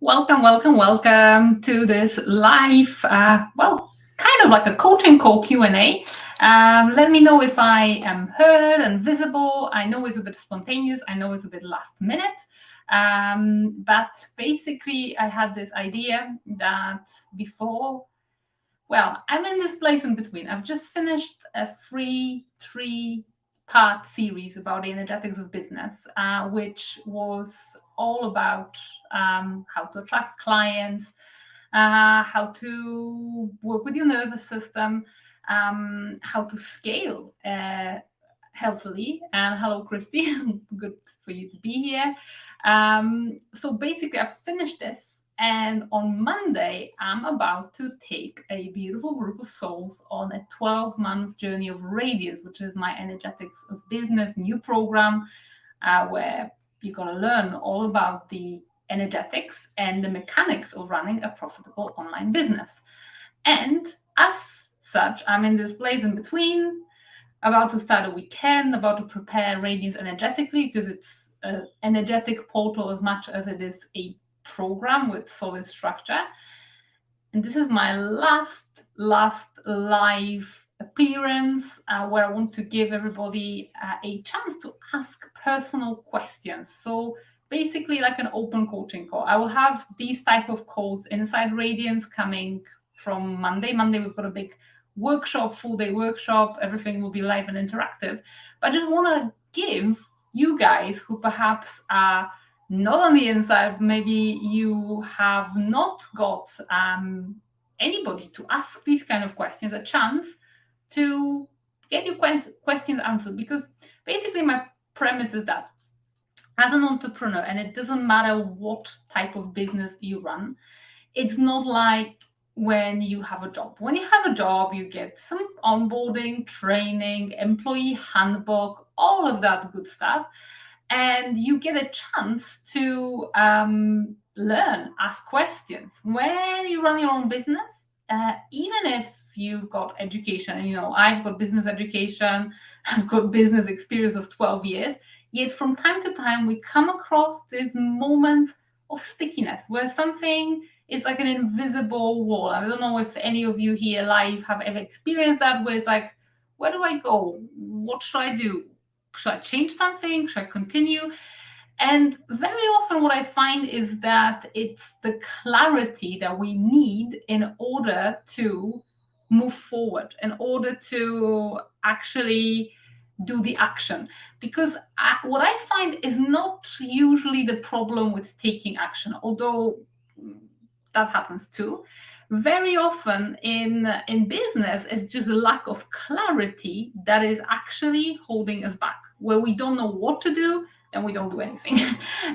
Welcome to this live, kind of like a coaching call Q&A. Let me know if I am heard and visible. I know it's a bit spontaneous. I know it's a bit last minute. But basically, I had this idea that I'm in this place in between. I've just finished a free three-part series about the energetics of business, which was all about how to attract clients, how to work with your nervous system, how to scale healthily. And hello, Christy. Good for you to be here. So basically, I've finished this. And on Monday, I'm about to take a beautiful group of souls on a 12-month journey of Radiance, which is my energetics of business new program, where you're going to learn all about the energetics and the mechanics of running a profitable online business. And as such, I'm in this place in between, about to start a weekend, about to prepare Radiance energetically, because it's an energetic portal as much as it is a program with solid structure. And this is my last live appearance where I want to give everybody a chance to ask personal questions. So basically like an open coaching call. I will have these type of calls inside Radiance coming from Monday. Monday we've got a big workshop, full day workshop. Everything will be live and interactive. But I just want to give you guys who perhaps are not on the inside, maybe you have not got anybody to ask these kind of questions, a chance to get your questions answered. Because basically my premise is that as an entrepreneur, and it doesn't matter what type of business you run, it's not like when you have a job. When you have a job, you get some onboarding, training, employee handbook, all of that good stuff. And you get a chance to learn, ask questions. When you run your own business, even if you've got education, and I've got business education, I've got business experience of 12 years, yet from time to time we come across these moments of stickiness where something is like an invisible wall. I don't know if any of you here live have ever experienced that, where it's like, where do I go? What should I do? Should I change something? Should I continue? And very often what I find is that it's the clarity that we need in order to move forward, in order to actually do the action. Because what I find is not usually the problem with taking action, although that happens too. Very often in business, it's just a lack of clarity that is actually holding us back, where we don't know what to do and we don't do anything.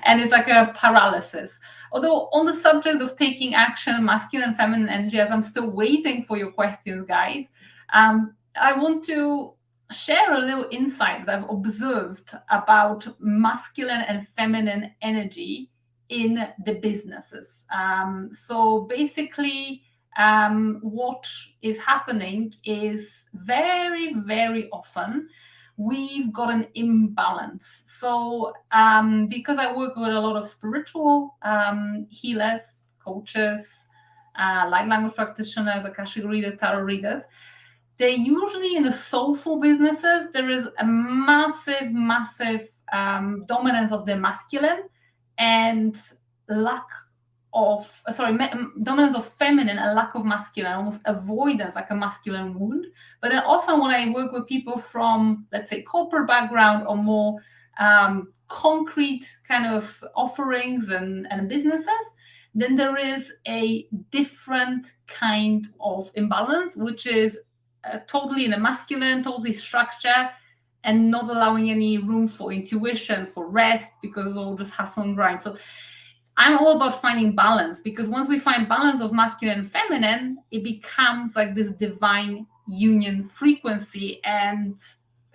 And it's like a paralysis. Although on the subject of taking action, masculine and feminine energy, as I'm still waiting for your questions, guys, I want to share a little insight that I've observed about masculine and feminine energy in the businesses. So basically, what is happening is very, very often we've got an imbalance. So because I work with a lot of spiritual healers, coaches, light language practitioners, Akashic readers, tarot readers, they're usually in the soulful businesses. There is a massive dominance of the masculine and dominance of feminine and lack of masculine, almost avoidance, like a masculine wound. But then often when I work with people from, let's say, corporate background or more concrete kind of offerings and businesses, then there is a different kind of imbalance, which is totally in a masculine, totally structure, and not allowing any room for intuition, for rest, because it's all just hustle and grind. So I'm all about finding balance, because once we find balance of masculine and feminine, it becomes like this divine union frequency and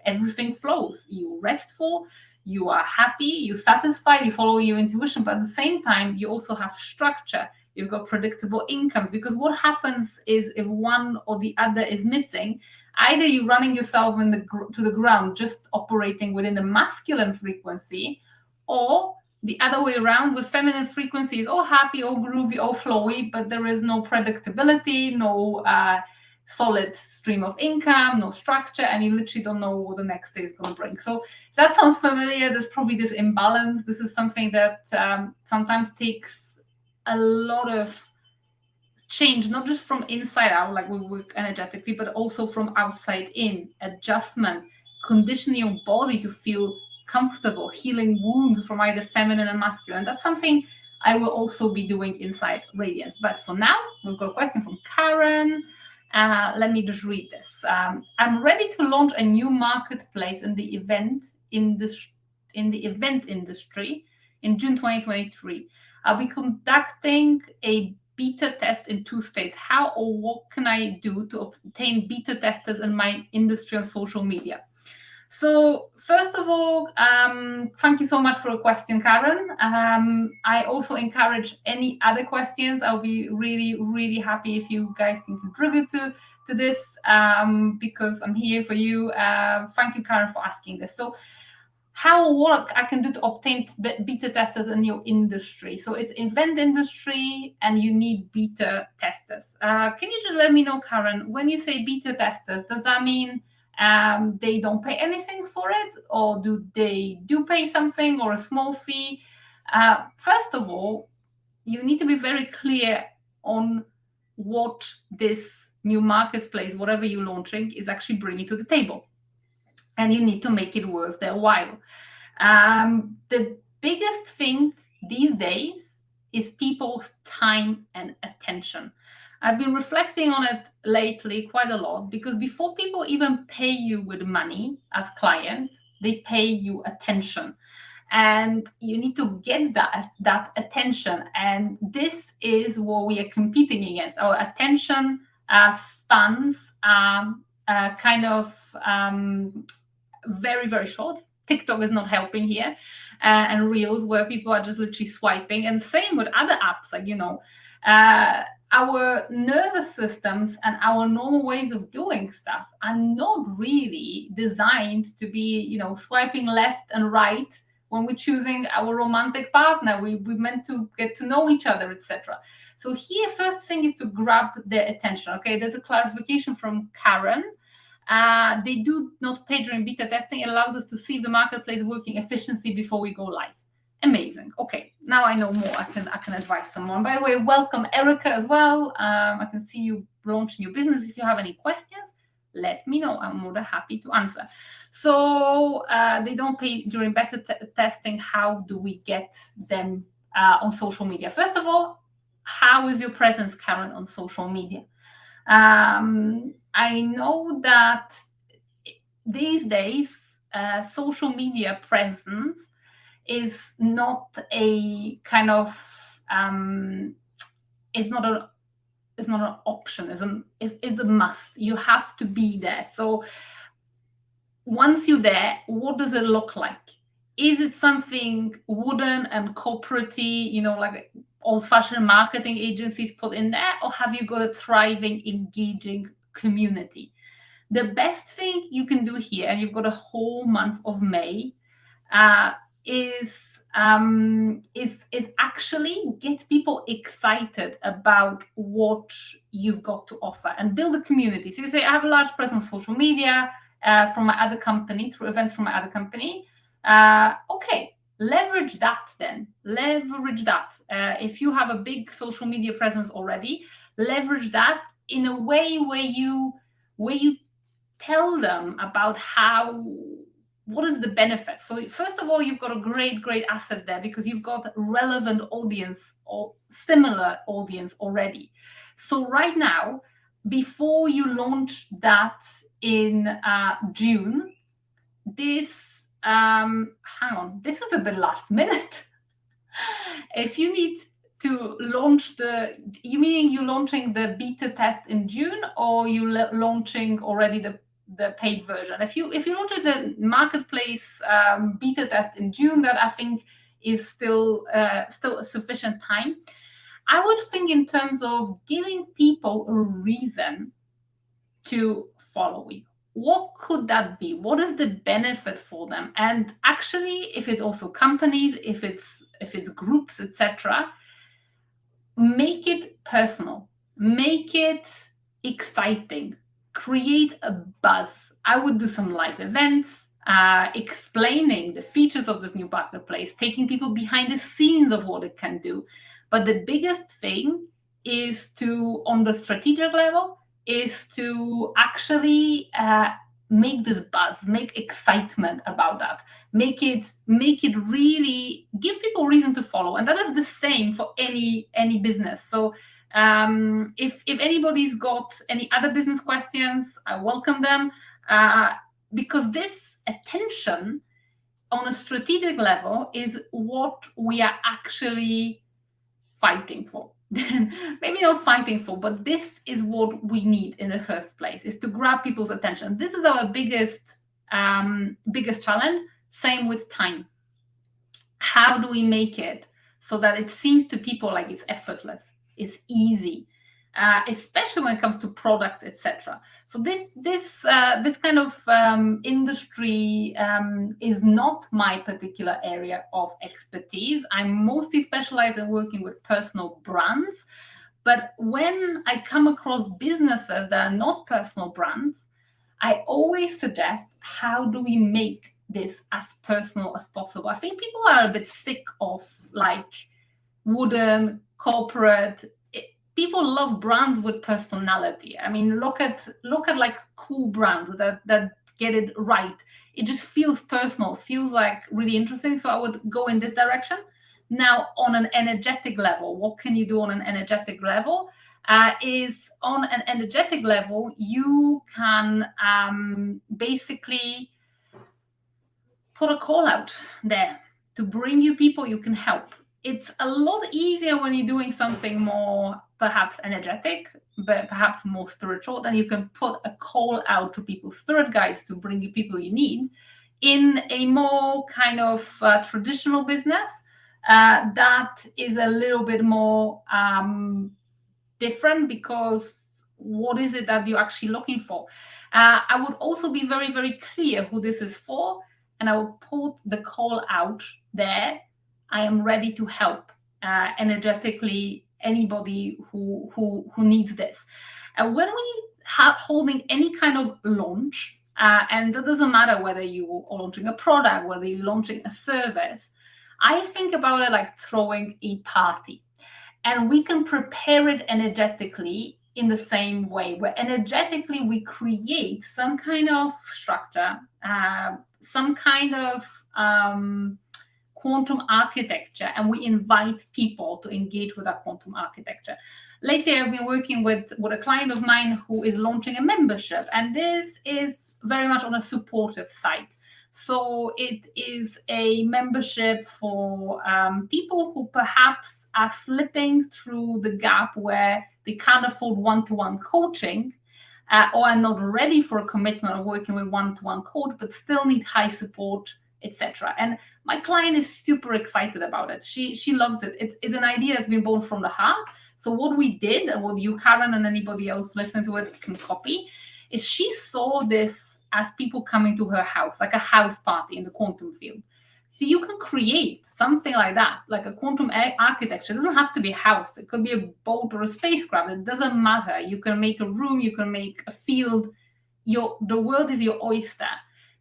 everything flows. You're restful, you are happy, you're satisfied, you follow your intuition, but at the same time, you also have structure. You've got predictable incomes, because what happens is if one or the other is missing, either you're running yourself to the ground, just operating within the masculine frequency, or the other way around with feminine frequency is all happy, all groovy, all flowy, but there is no predictability, no solid stream of income, no structure, and you literally don't know what the next day is going to bring. So if that sounds familiar, there's probably this imbalance. This is something that sometimes takes a lot of change, not just from inside out, like we work energetically, but also from outside in, adjustment, conditioning your body to feel comfortable, healing wounds from either feminine and masculine. That's something I will also be doing inside Radiance. But for now, we've got a question from Karen. Let me just read this. I'm ready to launch a new marketplace in the event industry in June 2023. I'll be conducting a beta test in 2 states. How or what can I do to obtain beta testers in my industry on social media? So first of all, thank you so much for a question, Karen. I also encourage any other questions. I'll be really, really happy if you guys can contribute to this because I'm here for you. Thank you, Karen, for asking this. So how or what I can do to obtain beta testers in your industry. So it's event industry and you need beta testers. Can you just let me know, Karen, when you say beta testers, does that mean they don't pay anything for it, or do they pay something or a small fee? First of all, you need to be very clear on what this new marketplace, whatever you're launching, is actually bringing to the table. And you need to make it worth their while. The biggest thing these days is people's time and attention. I've been reflecting on it lately quite a lot, because before people even pay you with money as clients, they pay you attention. And you need to get that attention. And this is what we are competing against. Our attention spans are kind of very, very short. TikTok is not helping here. And Reels, where people are just literally swiping. And same with other apps, like, our nervous systems and our normal ways of doing stuff are not really designed to be, swiping left and right when we're choosing our romantic partner. We're meant to get to know each other, etc. So here, first thing is to grab their attention. Okay, there's a clarification from Karen. They do not pay during beta testing. It allows us to see the marketplace working efficiency before we go live. Amazing. Okay, now I know more. I can advise someone. By the way, welcome Erica as well. I can see you launching your business. If you have any questions, let me know. I'm more than happy to answer. So they don't pay during beta testing. How do we get them on social media? First of all, how is your presence, Karen, on social media? I know that these days, social media presence is not a kind of it's not an option. It's a must. You have to be there. So once you're there, what does it look like? Is it something wooden and corporate-y, like old-fashioned marketing agencies put in there, or have you got a thriving, engaging community? The best thing you can do here, and you've got a whole month of May, is actually get people excited about what you've got to offer and build a community. So you say, I have a large presence on social media from my other company, through events from my other company. Okay, leverage that then. Leverage that. If you have a big social media presence already, leverage that in a way where you tell them about what is the benefit. So first of all, you've got a great asset there, because you've got relevant audience or similar audience already. So right now, before you launch that in June, this this is a bit last minute. If you need to launch you meaning you launching the beta test in June, or you launching already the paid version? If you launch the marketplace beta test in June, that I think is still sufficient time. I would think in terms of giving people a reason to follow you. what could that be? What is the benefit for them? And actually, if it's also companies, if it's groups, etc., make it personal, make it exciting, create a buzz. I would do some live events, explaining the features of this new marketplace, taking people behind the scenes of what it can do. But the biggest thing is to, on the strategic level, is to actually make this buzz, make excitement about that, make it really give people reason to follow. And that is the same for any business. So if anybody's got any other business questions, I welcome them, because this attention on a strategic level is what we are actually fighting for. Maybe not fighting for, but this is what we need in the first place, is to grab people's attention. This is our biggest challenge. Same with time. How do we make it so that it seems to people like it's effortless, it's easy, especially when it comes to products, etc. So this kind of industry is not my particular area of expertise. I'm mostly specialized in working with personal brands. But when I come across businesses that are not personal brands, I always suggest, how do we make this as personal as possible? I think people are a bit sick of like wooden corporate. People love brands with personality. I mean, look at like cool brands that get it right. It just feels personal, feels like really interesting. So I would go in this direction. Now, on an energetic level, what can you do on an energetic level? Is on an energetic level, you can basically put a call out there to bring you people you can help. It's a lot easier when you're doing something more perhaps energetic, but perhaps more spiritual. Then you can put a call out to people, spirit guides, to bring you people you need. In a more kind of traditional business, that is a little bit more different, because what is it that you're actually looking for? I would also be very, very clear who this is for, and I will put the call out there. I am ready to help energetically anybody who needs this. And when we have holding any kind of launch, and it doesn't matter whether you are launching a product, whether you're launching a service, I think about it like throwing a party. And we can prepare it energetically in the same way, where energetically we create some kind of structure, some kind of quantum architecture, and we invite people to engage with that quantum architecture. Lately, I've been working with a client of mine who is launching a membership, and this is very much on a supportive side. So it is a membership for people who perhaps are slipping through the gap where they can't afford one-to-one coaching, or are not ready for a commitment of working with one-to-one coach, but still need high support, etc. And my client is super excited about it. She loves it. It's an idea that's been born from the heart. So what we did, and what you, Karen, and anybody else listening to it can copy, is she saw this as people coming to her house, like a house party in the quantum field. So you can create something like that, like a quantum architecture. It doesn't have to be a house. It could be a boat or a spacecraft. It doesn't matter. You can make a room. You can make a field. The world is your oyster.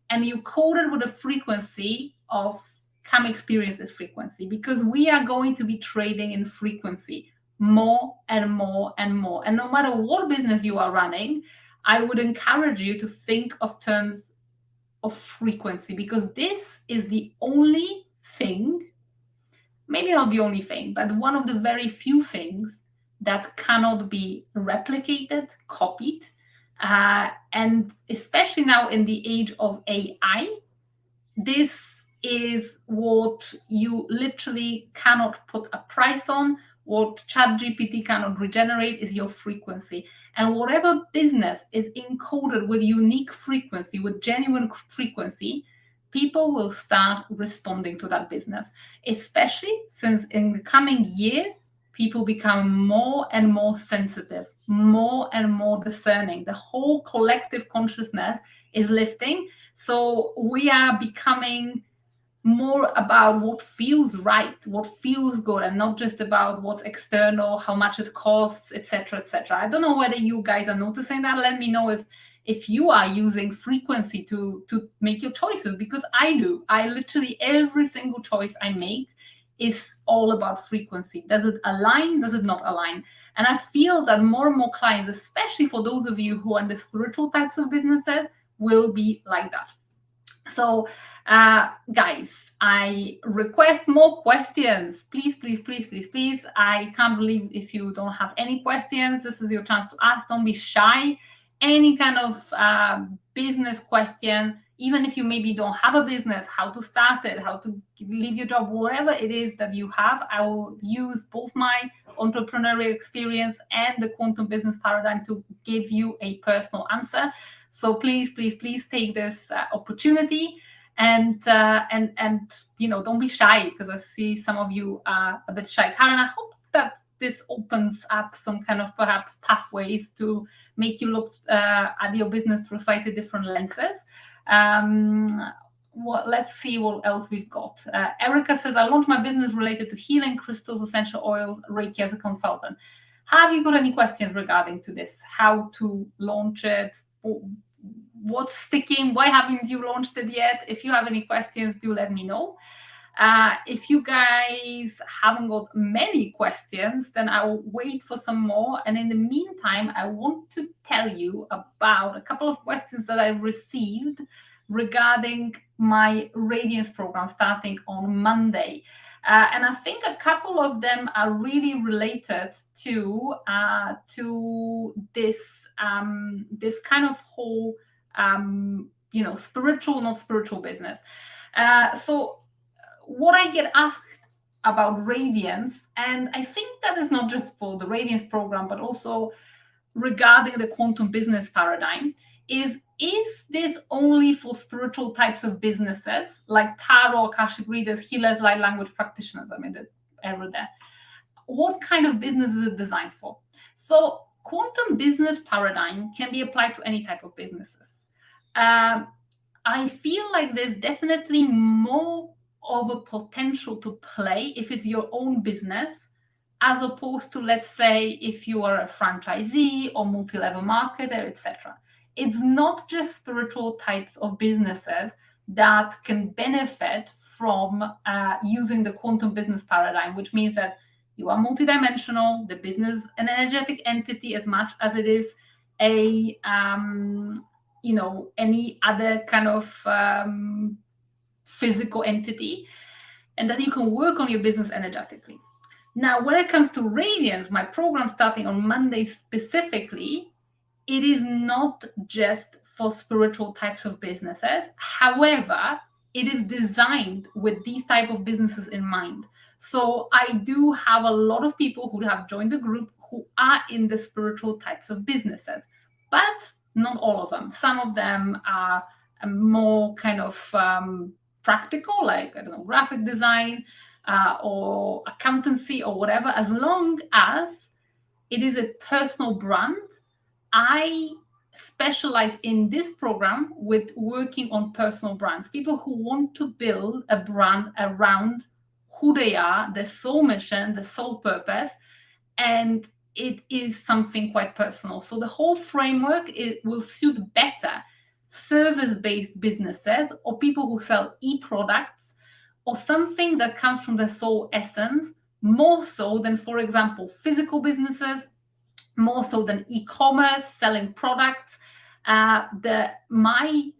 And you code it with a frequency of come experience this frequency, because we are going to be trading in frequency more and more and more. And no matter what business you are running, I would encourage you to think of terms of frequency, because this is the only thing, maybe not the only thing, but one of the very few things that cannot be replicated, copied. And especially now in the age of AI, this is what you literally cannot put a price on. What ChatGPT cannot regenerate is your frequency. And whatever business is encoded with unique frequency, with genuine frequency, people will start responding to that business, especially since in the coming years, people become more and more sensitive, more and more discerning. The whole collective consciousness is lifting. So we are becoming more about what feels right, what feels good, and not just about what's external, how much it costs, etc., etc. I don't know whether you guys are noticing that. Let me know if you are using frequency to make your choices, because I do. I literally, every single choice I make is all about frequency. Does it align? Does it not align? And I feel that more and more clients, especially for those of you who are in the spiritual types of businesses, will be like that. So, guys, I request more questions. Please, please, please, please, please. I can't believe if you don't have any questions. This is your chance to ask. Don't be shy. Any kind of business question, even if you maybe don't have a business, how to start it, how to leave your job, whatever it is that you have, I will use both my entrepreneurial experience and the quantum business paradigm to give you a personal answer. So please, please, please take this opportunity, and don't be shy, because I see some of you are a bit shy. Karen, I hope that this opens up some kind of perhaps pathways to make you look at your business through slightly different lenses. Let's see what else we've got. Erica says, I launched my business related to healing, crystals, essential oils, Reiki as a consultant. Have you got any questions regarding to this? How to launch it? What's sticking? Why haven't you launched it yet? If you have any questions, do let me know. If you guys haven't got many questions, then I will wait for some more. And in the meantime, I want to tell you about a couple of questions that I received regarding my Radiance program starting on Monday. And I think a couple of them are really related to this kind of whole spiritual, not spiritual business. So what I get asked about Radiance, and I think that is not just for the Radiance program, but also regarding the quantum business paradigm, is this only for spiritual types of businesses like tarot, Akashic readers, healers, light language practitioners? I mean, the error there. What kind of business is it designed for? So quantum business paradigm can be applied to any type of businesses. I feel like there's definitely more of a potential to play if it's your own business, as opposed to, let's say, if you are a franchisee or multi-level marketer, etc. It's not just spiritual types of businesses that can benefit from using the quantum business paradigm, which means that you are multidimensional, the business an energetic entity as much as it is a any other kind of physical entity, and that you can work on your business energetically. Now, when it comes to Radiance, my program starting on Monday specifically, it is not just for spiritual types of businesses. However, it is designed with these type of businesses in mind. So I do have a lot of people who have joined the group who are in the spiritual types of businesses, but not all of them. Some of them are more kind of practical, like, I don't know, graphic design or accountancy or whatever. As long as it is a personal brand, I specialize in this program with working on personal brands, people who want to build a brand around who they are, their soul mission, their soul purpose, and it is something quite personal. So the whole framework, it will suit better service-based businesses or people who sell e-products or something that comes from the soul essence, more so than, for example, physical businesses, more so than e-commerce, selling products. My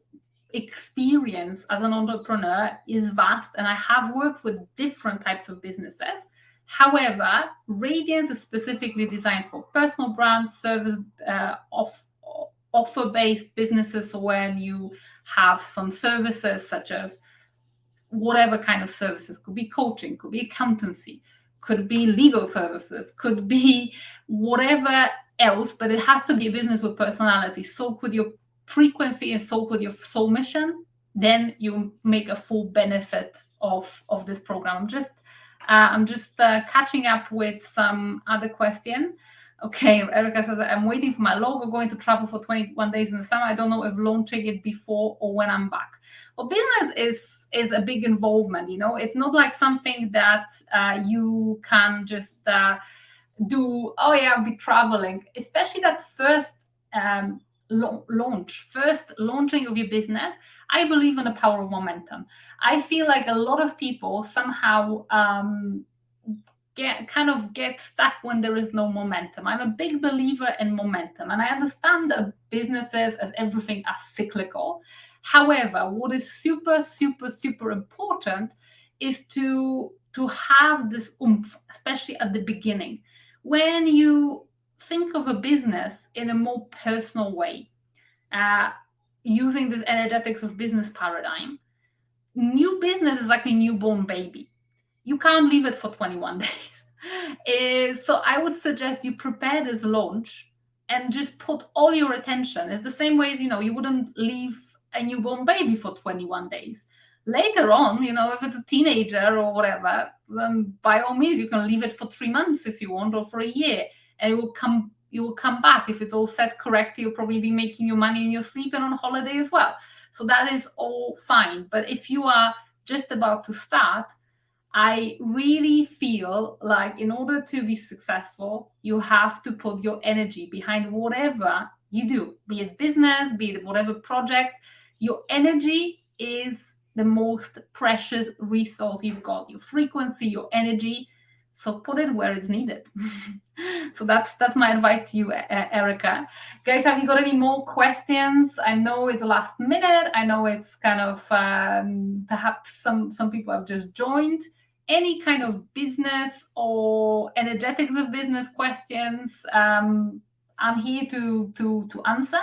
experience as an entrepreneur is vast, and I have worked with different types of businesses. However, Radiance is specifically designed for personal brands, service offer-based businesses, when you have some services such as whatever kind of services, could be coaching, could be accountancy, could be legal services, could be whatever else, but it has to be a business with personality. So with your frequency and so with your soul mission, then you make a full benefit of this program. I'm just catching up with some other question. Okay, Erica says, I'm waiting for my logo, going to travel for 21 days in the summer. I don't know if launching it before or when I'm back. Well, business is a big involvement, you know. It's not like something that you can just do, oh yeah, I'll be traveling, especially that first launching of your business. I believe in the power of momentum. I feel like a lot of people somehow get stuck when there is no momentum. I'm a big believer in momentum, and I understand that businesses, as everything, are cyclical. However, what is super, super, super important is to have this oomph, especially at the beginning. When you think of a business in a more personal way, uh, using this energetics of business paradigm, new business is like a newborn baby. You can't leave it for 21 days. So I would suggest you prepare this launch and just put all your attention. It's the same way as, you wouldn't leave a newborn baby for 21 days. Later on, if it's a teenager or whatever, then by all means, you can leave it for 3 months if you want, or for a year, and you will come back. If it's all set correctly, you'll probably be making your money in your sleep and on holiday as well. So that is all fine. But if you are just about to start, I really feel like in order to be successful, you have to put your energy behind whatever you do, be it business, be it whatever project. Your energy is the most precious resource you've got, your frequency, your energy. So put it where it's needed. So that's my advice to you, Erica. Guys, have you got any more questions? I know it's the last minute. I know it's kind of perhaps some people have just joined. Any kind of business or energetics of business questions, I'm here to answer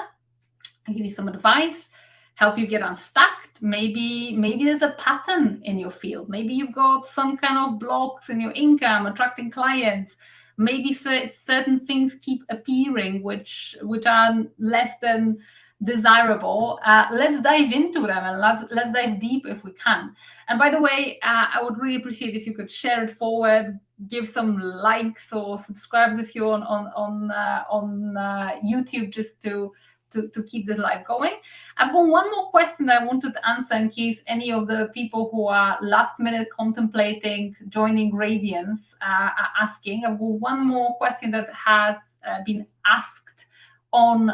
and give you some advice, help you get unstuck. Maybe there's a pattern in your field. Maybe you've got some kind of blocks in your income, attracting clients. Maybe certain things keep appearing, which are less than desirable. Let's dive into them, and let's dive deep if we can. And by the way, I would really appreciate if you could share it forward, give some likes or subscribes if you're on YouTube, just to keep this live going. I've got one more question that I wanted to answer in case any of the people who are last minute contemplating joining Radiance are asking. I've got one more question that has been asked on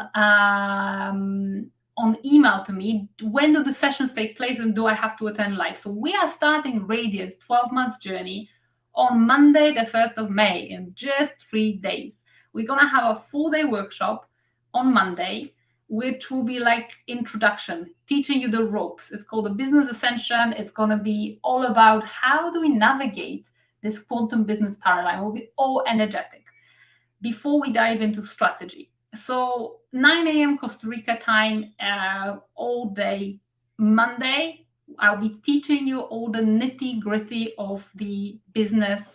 email to me. When do the sessions take place and do I have to attend live? So we are starting Radiance 12-month journey on Monday, the 1st of May, in just 3 days. We're going to have a full-day workshop on Monday, which will be like introduction, teaching you the ropes. It's called the Business Ascension. It's going to be all about how do we navigate this quantum business paradigm. It will be all energetic before we dive into strategy. So 9 a.m. Costa Rica time, all day Monday, I'll be teaching you all the nitty gritty of the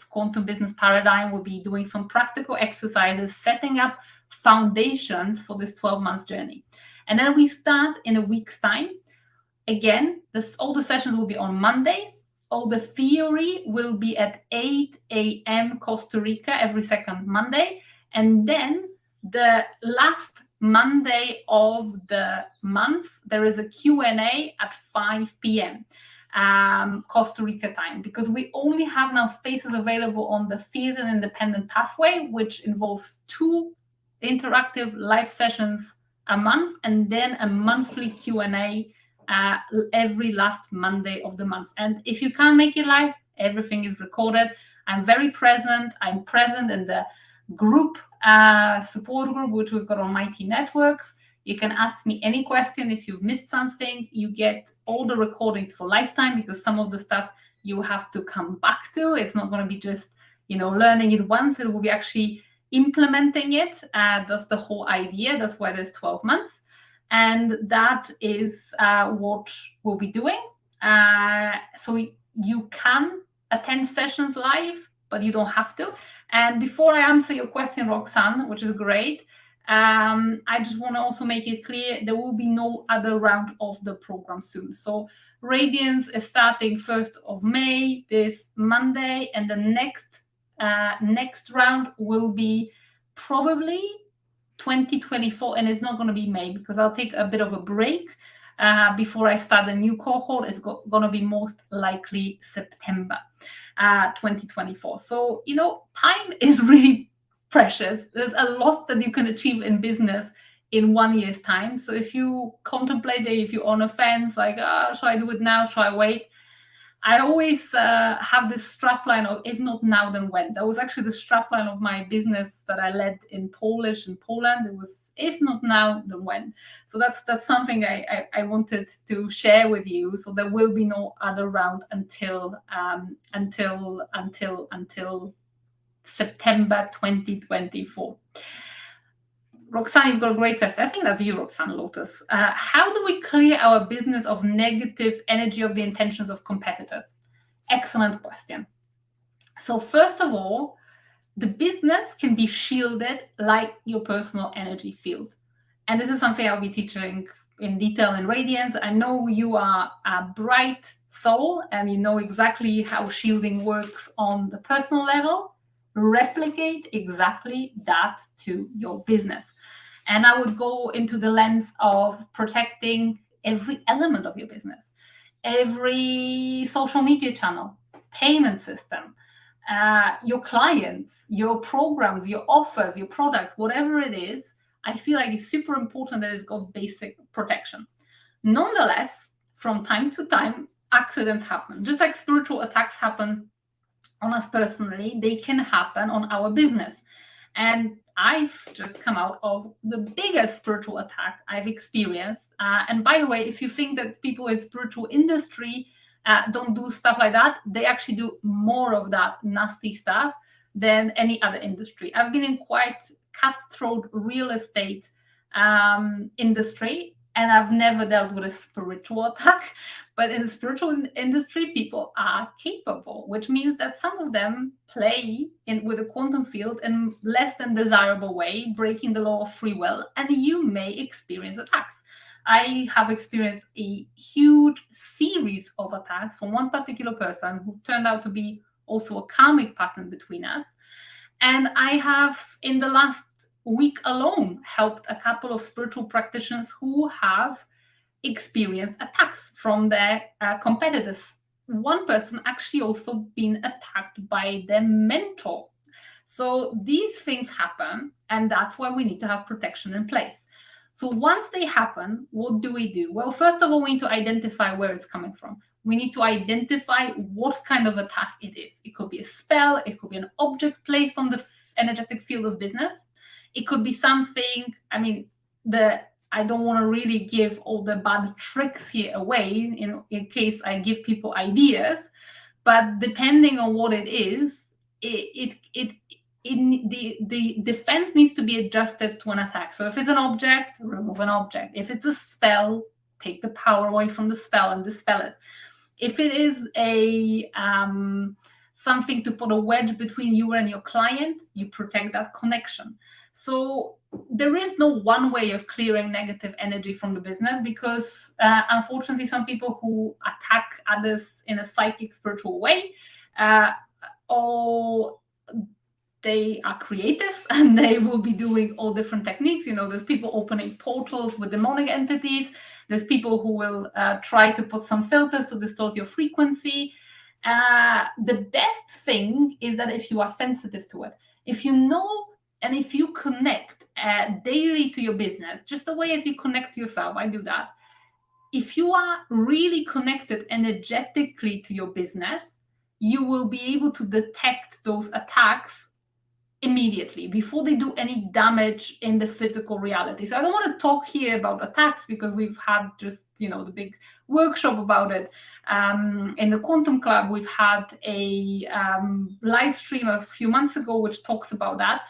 quantum business paradigm. We'll be doing some practical exercises, setting up foundations for this 12-month journey. And then we start in a week's time. Again, all the sessions will be on Mondays. All the theory will be at 8 a.m. Costa Rica every second Monday. And then the last Monday of the month, there is a Q&A at 5 p.m. Costa Rica time, because we only have now spaces available on the Fierce and Independent pathway, which involves 2 interactive live sessions a month, and then a monthly Q&A every last Monday of the month. And if you can't make it live, everything is recorded. I'm very present. I'm present in the group, support group, which we've got on Mighty Networks. You can ask me any question. If you've missed something, you get all the recordings for lifetime, because some of the stuff you have to come back to. It's not going to be just, learning it once. It will be actually implementing it. That's the whole idea. That's why there's 12 months. And that is what we'll be doing. So you can attend sessions live, but you don't have to. And before I answer your question, Roxanne, which is great, I just want to also make it clear there will be no other round of the program soon. So Radiance is starting 1st of May, this Monday, and the next round will be probably 2024, and it's not going to be May because I'll take a bit of a break before I start a new cohort. It's going to be most likely September 2024. So, time is really precious. There's a lot that you can achieve in business in 1 year's time. So if you contemplate it, if you're on a fence, like, should I do it now? Should I wait? I always have this strapline of, if not now, then when. That was actually the strapline of my business that I led in Polish in Poland. It was, if not now, then when. So that's something I wanted to share with you. So there will be no other round until September 2024. Roxanne, you've got a great question. I think that's you, Roxanne Lotus. How do we clear our business of negative energy of the intentions of competitors? Excellent question. So first of all, the business can be shielded like your personal energy field. And this is something I'll be teaching in detail in Radiance. I know you are a bright soul and you know exactly how shielding works on the personal level. Replicate exactly that to your business. And I would go into the lens of protecting every element of your business, every social media channel, payment system, your clients, your programs, your offers, your products, whatever it is. I feel like it's super important that it's got basic protection. Nonetheless, from time to time, accidents happen. Just like spiritual attacks happen on us personally, they can happen on our business. And I've just come out of the biggest spiritual attack I've experienced. And by the way, if you think that people in spiritual industry don't do stuff like that, they actually do more of that nasty stuff than any other industry. I've been in quite cutthroat real estate industry, and I've never dealt with a spiritual attack. But in the spiritual industry, people are capable, which means that some of them play with a quantum field in less than desirable way, breaking the law of free will, and you may experience attacks. I have experienced a huge series of attacks from one particular person who turned out to be also a karmic pattern between us. And I have, in the last week alone, helped a couple of spiritual practitioners who have experienced attacks from their competitors. One person actually also been attacked by their mentor. So these things happen, and that's why we need to have protection in place. So once they happen, what do we do? Well, first of all, we need to identify where it's coming from. We need to identify what kind of attack it is. It could be a spell, it could be an object placed on the energetic field of business. It could be something, I don't want to really give all the bad tricks here away in case I give people ideas, but depending on what it is, the defense needs to be adjusted to an attack. So if it's an object, remove an object. If it's a spell, take the power away from the spell and dispel it. If it is a something to put a wedge between you and your client, you protect that connection. So there is no one way of clearing negative energy from the business because unfortunately, some people who attack others in a psychic, spiritual way, they are creative and they will be doing all different techniques. There's people opening portals with demonic entities. There's people who will try to put some filters to distort your frequency. The best thing is that if you are sensitive to it, if you know and if you connect daily to your business, just the way that you connect to yourself, I do that. If you are really connected energetically to your business, you will be able to detect those attacks immediately before they do any damage in the physical reality. So I don't want to talk here about attacks because we've had just, the big workshop about it. In the Quantum Club, we've had a live stream a few months ago, which talks about that.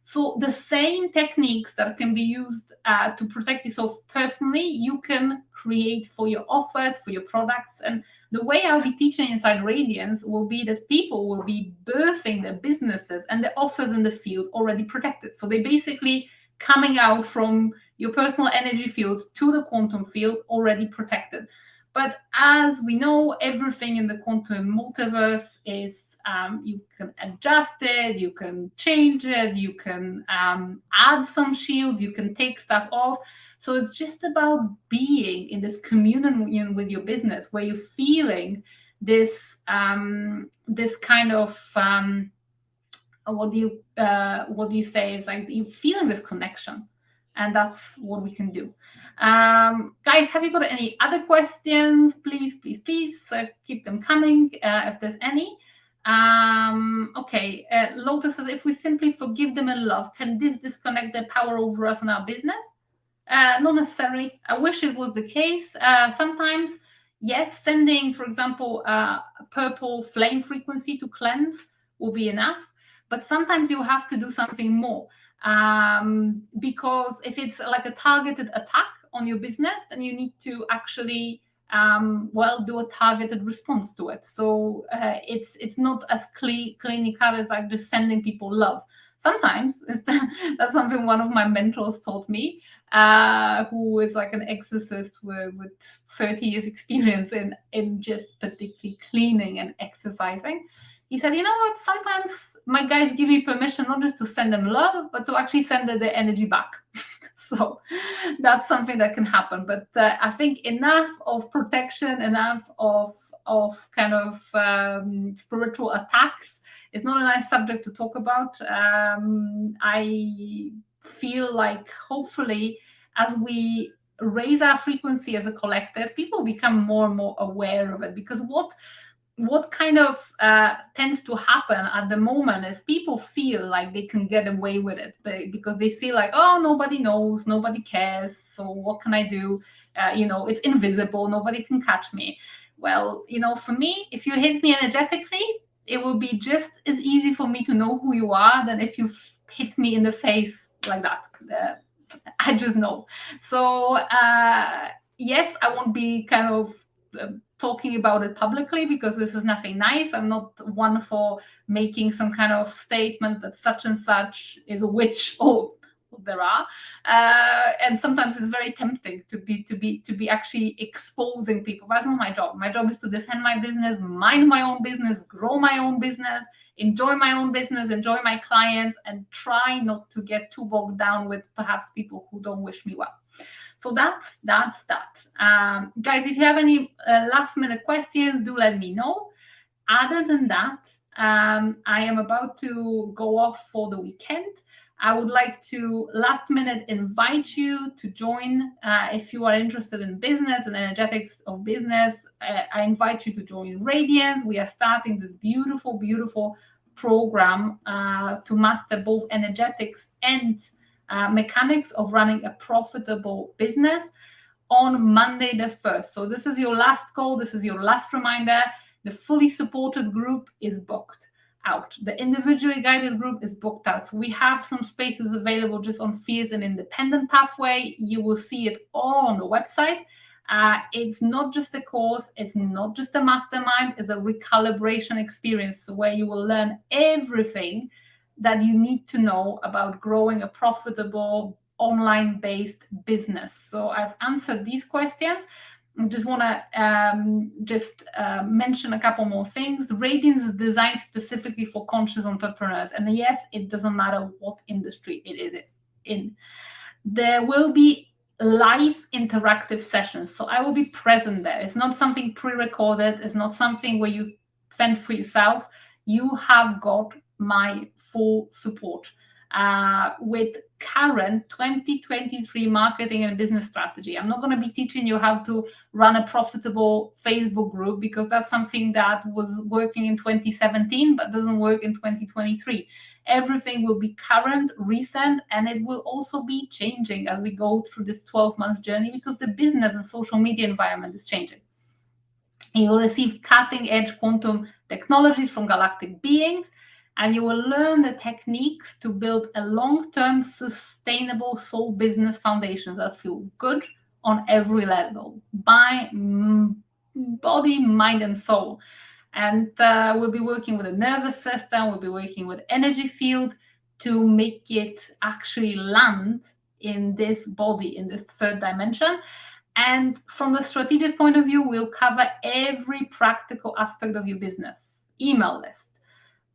So the same techniques that can be used to protect yourself personally, you can create for your offers, for your products. And the way I'll be teaching inside Radiance will be that people will be birthing their businesses and the offers in the field already protected. So they basically coming out from your personal energy field to the quantum field already protected. But as we know, everything in the quantum multiverse is You can adjust it, you can change it, you can add some shields, you can take stuff off. So it's just about being in this communion with your business, where you're feeling this this kind of what do you say is like you're feeling this connection, and that's what we can do. Guys, have you got any other questions? Please keep them coming if there's any. Okay, Lotus says, if we simply forgive them in love, can this disconnect their power over us and our business? Not necessarily. I wish it was the case. Sometimes, yes, sending, for example, purple flame frequency to cleanse will be enough. But sometimes you have to do something more. Because if it's like a targeted attack on your business, then you need to actually do a targeted response to it. So it's not as clinical as like just sending people love. Sometimes that's something one of my mentors taught me, who is like an exorcist with 30 years experience in just particularly cleaning and exercising. He said, you know what, sometimes my guys give me permission not just to send them love, but to actually send their energy back. So that's something that can happen. But I think enough of protection, enough of kind of spiritual attacks. It's not a nice subject to talk about. I feel like hopefully as we raise our frequency as a collective, people become more and more aware of it. Because what kind of tends to happen at the moment is people feel like they can get away with it because they feel like, oh, nobody knows, nobody cares, so what can I do? It's invisible, nobody can catch me. Well, for me, if you hit me energetically, it will be just as easy for me to know who you are than if you hit me in the face like that. I just know. So yes, I won't be kind of talking about it publicly because this is nothing nice. I'm not one for making some kind of statement that such and such is a witch or there are. And sometimes it's very tempting to be actually exposing people. That's not my job. My job is to defend my business, mind my own business, grow my own business, enjoy my own business, enjoy my clients, and try not to get too bogged down with perhaps people who don't wish me well. So that's that. Guys, if you have any last minute questions, do let me know. Other than that, I am about to go off for the weekend. I would like to last minute invite you to join. If you are interested in business and energetics of business, I invite you to join Radiance. We are starting this beautiful, beautiful program to master both energetics and mechanics of running a profitable business on Monday the 1st. So this is your last call. This is your last reminder. The fully supported group is booked out. The individually guided group is booked out. So we have some spaces available just on Fierce and Independent Pathway. You will see it all on the website. It's not just a course. It's not just a mastermind. It's a recalibration experience where you will learn everything that you need to know about growing a profitable online-based business. So I've answered these questions. I just want to mention a couple more things. Radiance is designed specifically for conscious entrepreneurs. And yes, it doesn't matter what industry it is in. There will be live interactive sessions. So I will be present there. It's not something pre-recorded. It's not something where you fend for yourself. You have got my full support with current 2023 marketing and business strategy. I'm not going to be teaching you how to run a profitable Facebook group because that's something that was working in 2017 but doesn't work in 2023. Everything will be current, recent, and it will also be changing as we go through this 12-month journey because the business and social media environment is changing. You will receive cutting-edge quantum technologies from galactic beings, and you will learn the techniques to build a long-term sustainable soul business foundation that feel good on every level, by body, mind, and soul. And we'll be working with the nervous system, we'll be working with energy field to make it actually land in this body, in this third dimension. And from the strategic point of view, we'll cover every practical aspect of your business. Email list,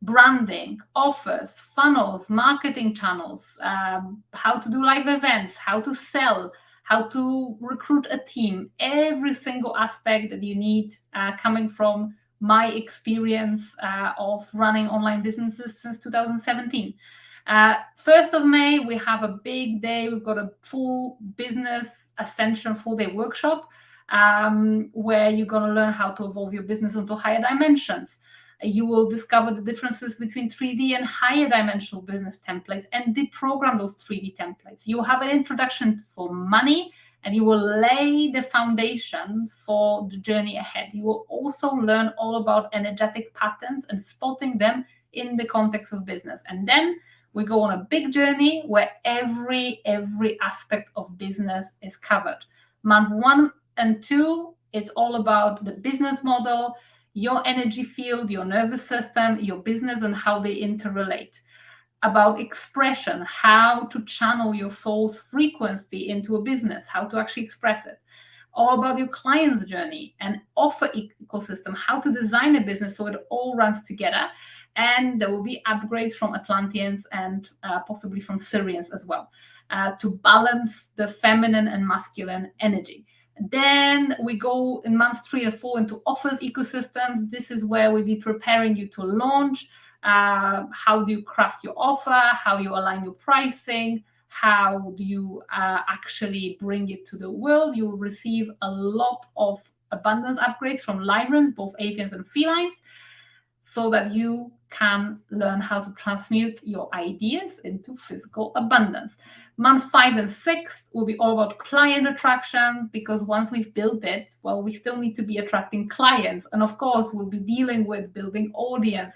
branding, offers, funnels, marketing channels, how to do live events, how to sell, how to recruit a team, every single aspect that you need coming from my experience of running online businesses since 2017. 1st of May, we have a big day. We've got a full business ascension 4-day workshop where you're going to learn how to evolve your business into higher dimensions. You will discover the differences between 3D and higher dimensional business templates and deprogram those 3D templates. You will have an introduction for money, and you will lay the foundations for the journey ahead. You will also learn all about energetic patterns and spotting them in the context of business. And then we go on a big journey where every aspect of business is covered. Month 1 and 2, it's all about the business model, your energy field, your nervous system, your business, and how they interrelate. About expression, how to channel your soul's frequency into a business, how to actually express it. All about your client's journey and offer ecosystem, how to design a business so it all runs together. And there will be upgrades from Atlanteans and possibly from Syrians as well to balance the feminine and masculine energy. Then we go in months 3 and 4 into offers ecosystems. This is where we'll be preparing you to launch. How do you craft your offer? How you align your pricing? How do you actually bring it to the world? You will receive a lot of abundance upgrades from librarians, both avians and felines, so that you can learn how to transmute your ideas into physical abundance. Month 5 and 6 will be all about client attraction, because once we've built it, well, we still need to be attracting clients. And of course, we'll be dealing with building audience,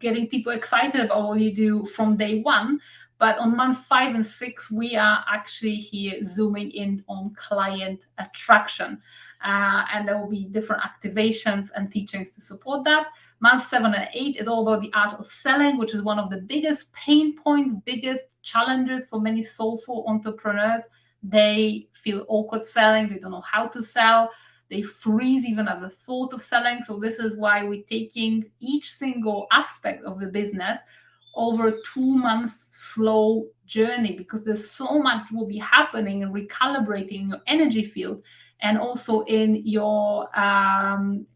getting people excited about what you do from day 1. But on month 5 and 6, we are actually here zooming in on client attraction. And there will be different activations and teachings to support that. Month 7 and 8 is all about the art of selling, which is one of the biggest pain points, biggest challenges for many soulful entrepreneurs. They feel awkward selling. They don't know how to sell. They freeze even at the thought of selling. So this is why we're taking each single aspect of the business over a 2-month slow journey, because there's so much will be happening and recalibrating your energy field, and also in your kind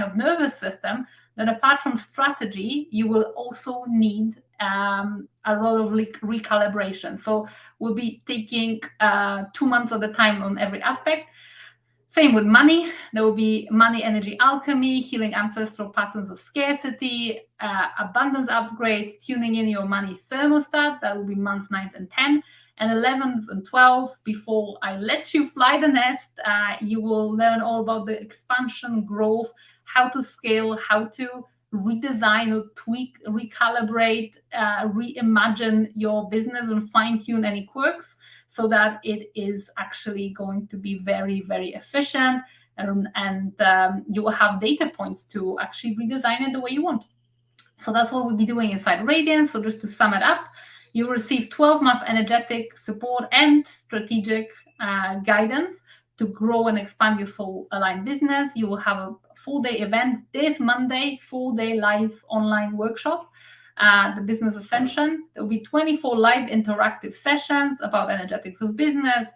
of nervous system, that apart from strategy, you will also need a lot of recalibration. So we'll be taking 2 months at a time on every aspect. Same with money. There will be money energy alchemy, healing ancestral patterns of scarcity, abundance upgrades, tuning in your money thermostat. That will be months 9 and 10. And 11 and 12, before I let you fly the nest, you will learn all about the expansion, growth, how to scale, how to redesign or tweak, recalibrate, reimagine your business and fine-tune any quirks, so that it is actually going to be very, very efficient, and you will have data points to actually redesign it the way you want. So that's what we'll be doing inside Radiance. So just to sum it up, you will receive 12-month energetic support and strategic guidance to grow and expand your soul-aligned business. You will have a full-day event this Monday, full-day live online workshop, the Business Ascension. There will be 24 live interactive sessions about energetics of business,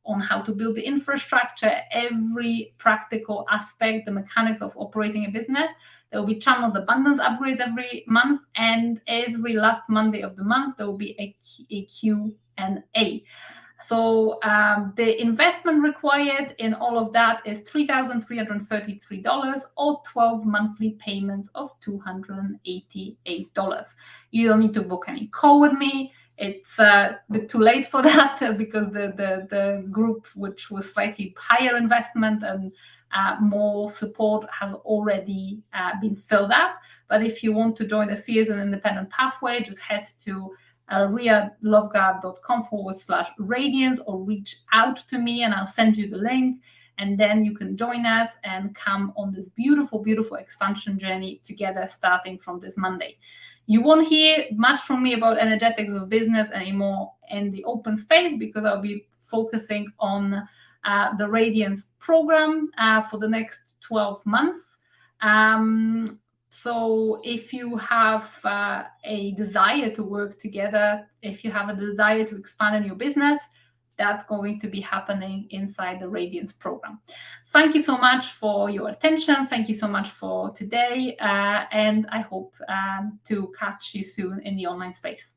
on how to build the infrastructure, every practical aspect, the mechanics of operating a business. There will be channeled abundance upgrades every month, and every last Monday of the month, there will be a Q&A. So the investment required in all of that is $3,333 or 12 monthly payments of $288. You don't need to book any call with me. It's a bit too late for that because the group, which was slightly higher investment and more support, has already been filled up. But if you want to join the Fierce and Independent Pathway, just head to rialovegard.com/radiance or reach out to me and I'll send you the link. And then you can join us and come on this beautiful, beautiful expansion journey together, starting from this Monday. You won't hear much from me about energetics of business anymore in the open space, because I'll be focusing on the Radiance program for the next 12 months. So if you have a desire to work together, if you have a desire to expand in your business, that's going to be happening inside the Radiance program. Thank you so much for your attention. Thank you so much for today. And I hope to catch you soon in the online space.